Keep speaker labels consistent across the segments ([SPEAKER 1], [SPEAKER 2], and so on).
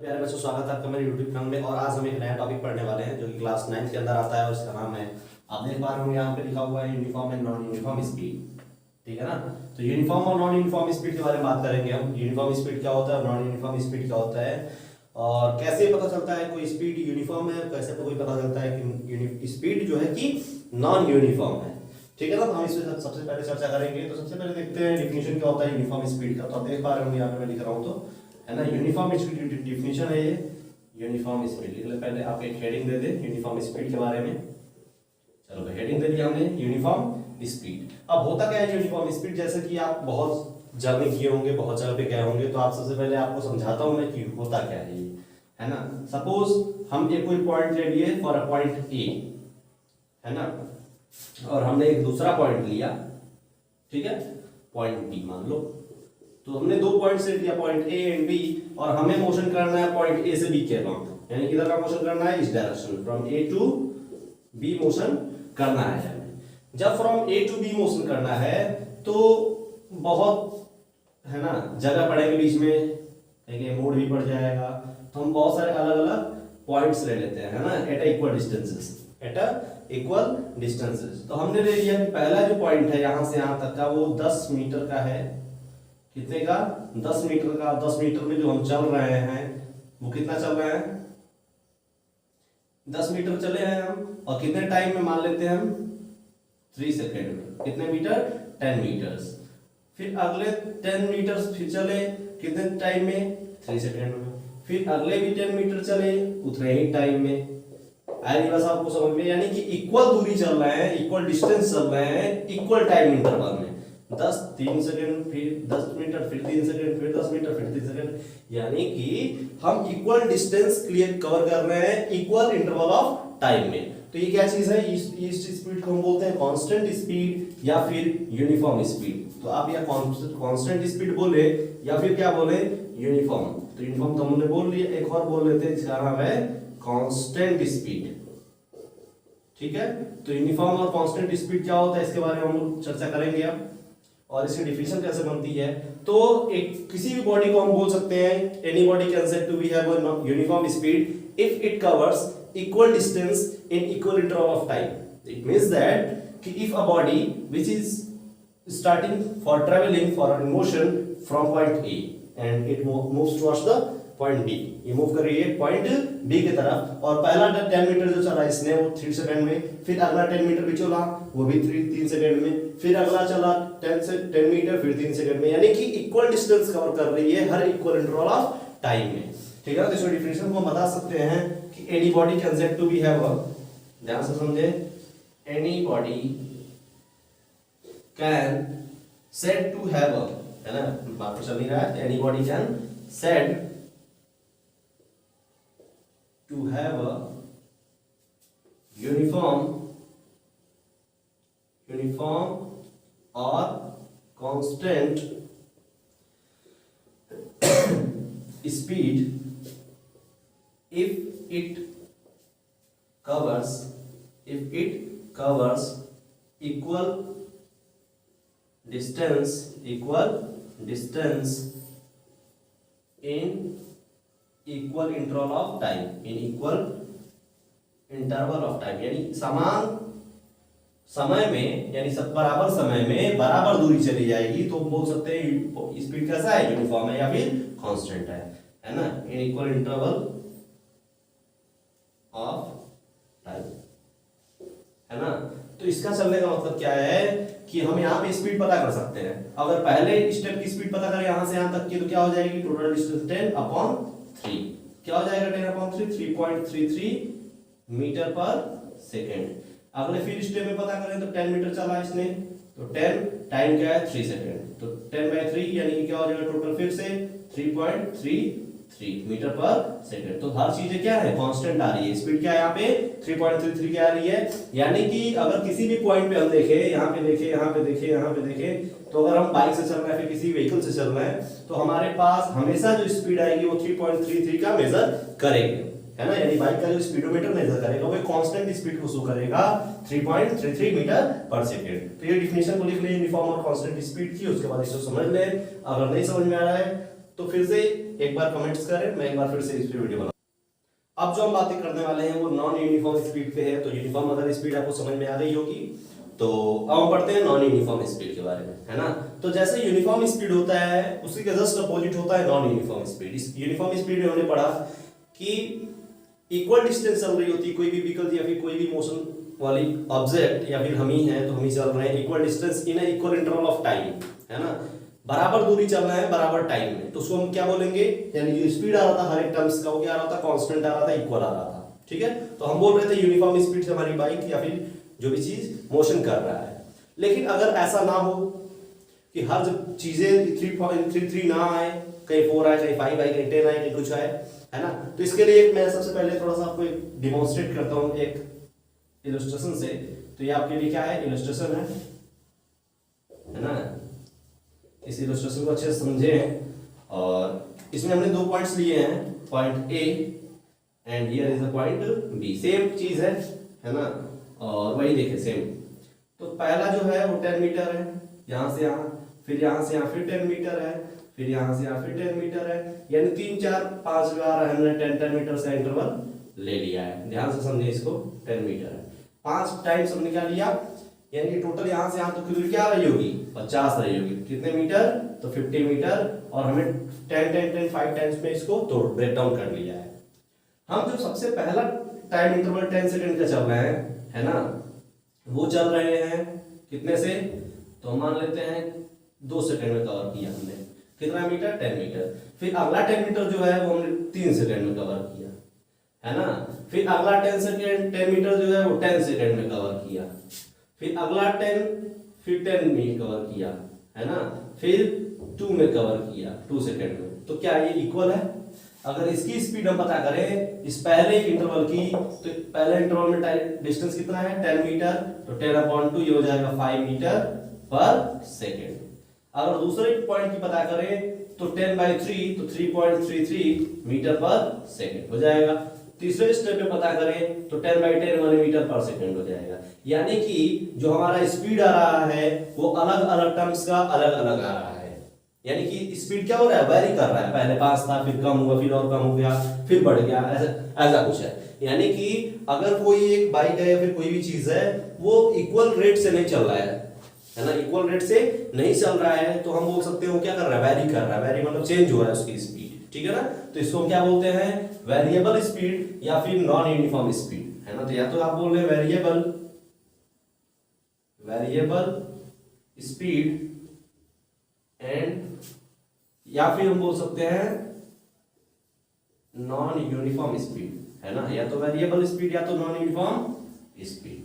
[SPEAKER 1] प्यारे बच्चों, स्वागत है आपका मेरे YouTube चैनल में। और आज हम एक नया टॉपिक पढ़ने वाले हैं जो कि क्लास 9 के अंदर आता है और इसका नाम है, आप देख पा रहे होंगे यहाँ पे लिखा हुआ है uniform and non uniform speed. ठीक है ना। तो यूनिफॉर्म और नॉन यूनिफॉर्म स्पीड के बारे में बात करेंगे हम। यूनिफॉर्म स्पीड क्या होता है, नॉन यूनिफॉर्म स्पीड क्या होता है, और कैसे पता चलता है कोई स्पीड यूनिफॉर्म है, कैसे कोई पता चलता है कि स्पीड जो है कि नॉन यूनिफॉर्म है। ठीक है ना। तो हम इस पर सबसे पहले चर्चा करेंगे। तो सबसे पहले देखते हैं डिफिनेशन क्या होता है यूनिफॉर्म स्पीड का। तो आप देख पा रहे होंगे यहाँ पे मैं लिख रहा हूँ, तो है ना, यूनिफॉर्म स्पीड डिफिनेशन है ये। यूनिफॉर्म स्पीड लिख ले, पहले आप एक हेडिंग दे दे यूनिफॉर्म स्पीड के बारे में। चलो भाई, हेडिंग दे दिया हमने यूनिफॉर्म स्पीड। अब होता क्या है यूनिफॉर्म स्पीड, जैसे कि आप बहुत जगह किए होंगे, बहुत जगह पे गए होंगे, तो आप सबसे पहले आपको समझाता हूं मैं कि होता क्या है ये, है ना। सपोज हम एक कोई पॉइंट ले लिए फॉर अ पॉइंट ए, है ना, और हमने एक दूसरा पॉइंट लिया, ठीक है, पॉइंट बी मान लो। तो हमने दो पॉइंट से लिया, पॉइंट ए एंड बी, और हमें मोशन करना है पॉइंट ए से बी के अराउंड, यानी किधर का मोशन करना है, इस direction, from A to B motion करना है हमें। जब from A to B motion करना है तो बहुत, है ना, जगह पड़ेगी बीच में, देखिए मोड़ भी पड़ जाएगा। तो हम बहुत सारे अलग अलग पॉइंट्स ले लेते हैं, है ना, at equal distances, at equal distances. तो हमने ले लिया कि पहला जो पॉइंट है यहां से यहां तक का वो 10 मीटर का है। कितने का, 10 मीटर का। 10 मीटर में जो हम चल रहे हैं वो कितना चल रहे हैं, 10 मीटर चले हैं हम, और कितने टाइम में मान लेते हैं हम, 3 सेकेंड में। कितने मीटर, 10 मीटर्स। फिर अगले 10 मीटर्स फिर चले, कितने टाइम में, 3 सेकेंड में। फिर अगले भी 10 मीटर चले, उतने ही टाइम में। आई बस आपको समझ में, यानी कि इक्वल दूरी चल रहे हैं, इक्वल डिस्टेंस चल रहे हैं, इक्वल टाइम इंटरवल में। 10 3 सेकंड, फिर 10 मीटर, फिर 3 सेकंड, फिर 10 मीटर, फिर 3 सेकंड, यानी कि हम इक्वल डिस्टेंस क्लियर कवर कर रहे हैं इक्वल इंटरवल ऑफ टाइम में। तो ये क्या चीज है, इस स्पीड को हम बोलते हैं कांस्टेंट स्पीड या फिर यूनिफॉर्म स्पीड। तो आप या कांस्टेंट स्पीड बोले या फिर क्या बोले, यूनिफॉर्म। तो यूनिफॉर्म तो हमने बोल लिया, एक और बोल लेते हैं जिसका नाम है कांस्टेंट स्पीड। ठीक है। तो यूनिफॉर्म और कांस्टेंट स्पीड क्या होता है इसके बारे में हम लोग चर्चा करेंगे अब, और इसकी डिफिनेशन कैसे बनती है। तो एक किसी भी बॉडी को हम बोल सकते हैं, anybody can said to be have a uniform speed if it covers equal distance in equal interval of time. It means that कि if a body which is starting for traveling for a motion from point A and it moves towards the point B, ये move कर रही है point B की तरफ, और पहला 10 metre जो चला इसने वो 3 सेकंड में, फिर अगला 10 मीटर भी चला वो भी 3 सेकंड में, फिर अगला चला 10 मीटर, फिर 3 सेकंड में, यानी कि इक्वल डिस्टेंस कवर कर रही है हर इक्वल इंटरवल ऑफ टाइम में। ठीक है। तो इसको डिफिनेशन को हम बता सकते हैं कि anybody can said to be have a, ध्यान से समझे, anybody can said to have a, है ना, बात तो चल ही रहा है, anybody can said to have a uniform or constant speed if it covers equal distance in equal interval of time, यानी समान समय में, यानी सब बराबर समय में बराबर दूरी चली जाएगी, तो बोल सकते हैं स्पीड कैसा है, यूनिफॉर्म है या फिर कांस्टेंट है ना, इन इक्वल इंटरवल ऑफ टाइम, है ना। तो इसका चलने का मतलब क्या है कि हम यहाँ पे स्पीड पता कर सकते हैं। अगर पहले स्टेप की स्पीड पता करें यहाँ से यहाँ तक की, तो क्या हो जाएगी, टोटल डिस्टेंस 10/3, क्या हो जाएगा 10/3, 3.33 मीटर पर सेकेंड। अगले फिर स्टेप में पता करें तो 10 मीटर चला इसने, तो 10 टाइम क्या है, 3 सेकेंड, तो 10/3 यानी कि क्या हो जाएगा टोटल फिर से 3.33 मीटर पर सेकेंड। तो हर चीजें क्या है, कांस्टेंट आ रही है। स्पीड क्या है यहाँ पे, 3.33 क्या आ रही है, यानी कि अगर किसी भी पॉइंट पे हम देखें, यहाँ पे देखें, यहाँ पे देखें, यहाँ पे देखें, तो अगर हम बाइक से चल रहे हैं फिर किसी व्हीकल से चल रहे हैं, तो हमारे पास हमेशा जो स्पीड आएगी वो 3.33 का मेजर करेगी, है ना, यानी बाइक का जो स्पीडोमीटर मेजर करेगा वो कांस्टेंट स्पीड को शो करेगा 3.33 मीटर पर सेकंड। तो ये डिफिनेशन को लिख ले यूनिफॉर्म और कांस्टेंट स्पीड की, उसके बाद इसको समझ ले। अगर नहीं समझ में आ रहा है तो फिर से एक बार कमेंट्स करें, मैं एक बार फिर से इस पे वीडियो बनाऊं। अब जो हम बातें करने वाले हैं वो नॉन यूनिफॉर्म स्पीड पे है। तो यूनिफॉर्म अगर स्पीड आपको समझ में आ रही होगी तो अब हम पढ़ते हैं नॉन यूनिफॉर्म स्पीड के बारे में, है ना। तो जैसे यूनिफॉर्म स्पीड होता है उसी का जस्ट अपोजिट होता है नॉन यूनिफॉर्म स्पीड। इस यूनिफॉर्म स्पीड में हमने पढ़ा कि इक्वल डिस्टेंस चल रही होती है कोई भी व्हीकल या फिर कोई भी मोशन वाली ऑब्जेक्ट, या फिर हम ही हैं तो हम ही चल रहे हैं equal distance in equal interval of time, है ना। बराबर दूरी चल रहा है बराबर टाइम में, तो उसको हम क्या बोलेंगे, यानी जो स्पीड आ रहा था हर एक टर्म्स का वो क्या आ रहा था, कांस्टेंट आ रहा था, इक्वल आ रहा था, ठीक है। तो हम बोल रहे थे यूनिफॉर्म स्पीड से हमारी बाइक या फिर जो भी चीज मोशन कर रहा है। लेकिन अगर ऐसा ना हो कि हर चीजें 3.33 ना आए, कहीं 4 आए, कहीं 5 आए, कहीं 10 आए, कहीं कुछ आए, है ना। तो इसके लिए मैं सबसे पहले थोड़ा सा आपको डिमॉन्स्ट्रेट करता हूँ एक इलस्ट्रेशन से। तो ये आपके लिए क्या है, इलस्ट्रेशन है ना। इस इलस्ट्रेशन को अच्छे से समझे, और इसमें हमने 2 पॉइंट्स लिए हैं, point A and here is a point B. Same चीज है ना, और वही देखें सेम। तो पहला जो है वो 10 मीटर है, यहाँ से यहाँ, फिर यहाँ से यहाँ फिर 10 मीटर है, फिर यहाँ से यहाँ फिर 10 मीटर है, यानी 3 4 5 बार हमने 10 मीटर से इंटरवल ले लिया है। ध्यान से समझे इसको, 10 मीटर है, 5 टाइम्स हमने क्या लिया, यानी टोटल यहाँ से यहाँ तो दूरी क्या रही होगी, 50 रही होगी। कितने मीटर, तो 50 मीटर, और हमें 10 10 10 5 टाइम्स में इसको तोड़ ब्रेक डाउन कर लिया है। हम जो सबसे पहला टाइम इंटरवल 10 सेकंड का चल रहे हैं, है ना, वो चल रहे हैं कितने से, तो हम मान लेते हैं 2 सेकंड में कवर किया हमने, कितना मीटर, 10 मीटर। फिर अगला 10 मीटर जो है वो हमने 3 सेकंड में कवर किया, है ना। फिर अगला 10 मीटर जो है वो 10 सेकंड में कवर किया। फिर अगला 10, फिर 10 में कवर किया, है ना। फिर 2 में कवर किया, 2 सेकंड में। तो क्या ये इक्वल है? अगर इसकी स्पीड हम पता करें इस पहले इंटरवल की, तो पहले इंटरवल में टाइम डिस्टेंस कितना है, 10 मीटर, तो 10/2 ये हो जाएगा 5 मीटर पर सेकेंड। अगर दूसरे पॉइंट की पता करें तो 10/3 तो 3.33 मीटर पर सेकेंड हो जाएगा। तीसरे स्टेप में पता करें तो 10/10 1 मीटर पर सेकेंड हो जाएगा। यानी कि जो हमारा स्पीड आ रहा है वो अलग अलग टर्म्स का अलग अलग आ रहा है, यानी कि स्पीड क्या हो रहा है, वेरी कर रहा है। पहले 5 था, फिर कम हुआ, फिर और कम हो गया, फिर बढ़ गया, ऐसा कुछ है। यानी कि अगर कोई एक बाइक है या फिर कोई भी चीज है वो इक्वल रेट से नहीं चल रहा है ना, इक्वल रेट से नहीं चल रहा है, तो हम बोल सकते हैं वो क्या कर रहा है, वेरी कर रहा है। वेरी मतलब चेंज हो रहा है उसकी स्पीड, ठीक है ना। तो इसको हम क्या बोलते हैं, वेरिएबल स्पीड या फिर नॉन यूनिफॉर्म स्पीड, है ना। तो या तो आप बोल रहे हैं वेरिएबल स्पीड एंड, या फिर हम बोल सकते हैं नॉन यूनिफॉर्म स्पीड, है ना। या तो वेरिएबल स्पीड या तो नॉन यूनिफॉर्म स्पीड।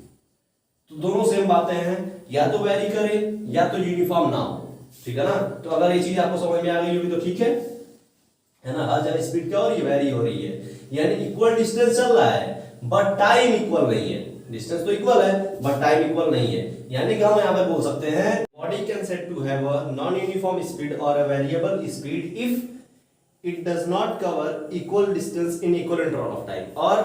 [SPEAKER 1] तो दोनों सेम बातें हैं, या तो वेरी करे या तो यूनिफॉर्म ना हो, ठीक है ना। तो अगर ये चीज आपको समझ में आ गई होगी तो ठीक है ना। हर जगह स्पीड क्या हो रही है, वेरी हो रही है, यानी इक्वल डिस्टेंस चल रहा है बट टाइम इक्वल नहीं है। डिस्टेंस तो इक्वल है बट टाइम इक्वल नहीं है, यानी कि हम यहाँ पर बोल सकते हैं body can said to have a non-uniform speed or a variable speed if it does not cover equal distance in equal interval of time, or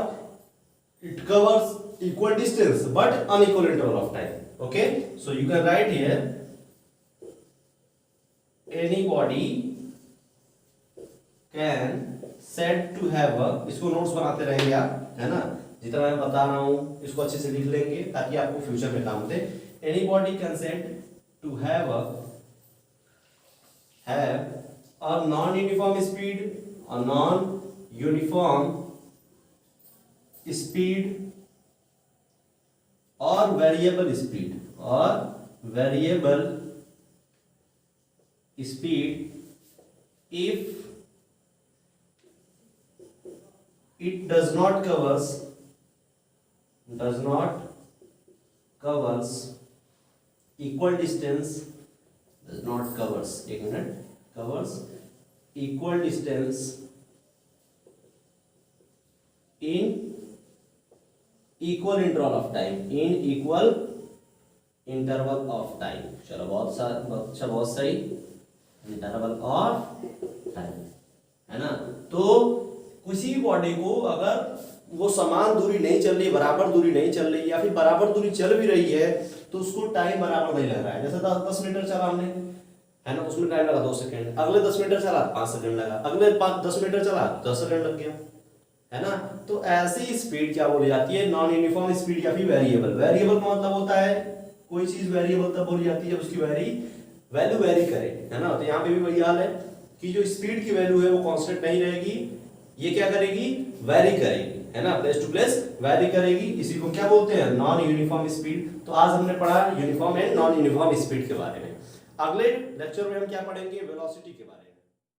[SPEAKER 1] it covers equal distance but unequal interval of time. Okay, so you can write here any body can said to have a, इसको notes बनाते रहेंगे आप, है ना। जितना मैं बता रहा हूँ इसको अच्छे से लिख लेंगे ताकि आपको फ्यूचर में काम दे। Anybody can said to have a non-uniform speed, a non-uniform speed or variable speed, or variable speed if it does not covers equal distance, does not covers, एक minute, covers equal distance in equal interval of time, in equal interval of time। चलो बहुत सही, interval of time, है ना। तो किसी भी body को अगर वो समान दूरी नहीं चल रही, बराबर दूरी नहीं चल रही, या फिर बराबर दूरी चल भी रही है तो उसको टाइम बराबर नहीं लग रहा है। जैसे 10 मीटर चला हमने, है ना, उसमें टाइम लगा 2 सेकंड, अगले 10 मीटर चला 5 सेकंड लगा, अगले 10 मीटर चला 10 सेकंड लग गया, है ना। तो ऐसी स्पीड क्या बोली जाती है, नॉन यूनिफॉर्म स्पीड या फिर वेरिएबल। वेरिएबल का मतलब होता है कोई चीज वेरिएबल तब बोली जाती है जब उसकी वैल्यू वेरी करे, है ना। तो यहाँ पे भी वही हाल है कि जो स्पीड की वैल्यू है वो कांस्टेंट नहीं रहेगी, ये क्या करेगी, वेरी करेगी, है ना, प्लेस टू प्लेस वेरी करेगी। इसी को क्या बोलते हैं, नॉन यूनिफॉर्म स्पीड। तो आज हमने पढ़ा uniform and non uniform speed के बारे में। अगले लेक्चर में हम क्या पढ़ेंगे, वेलोसिटी के बारे में।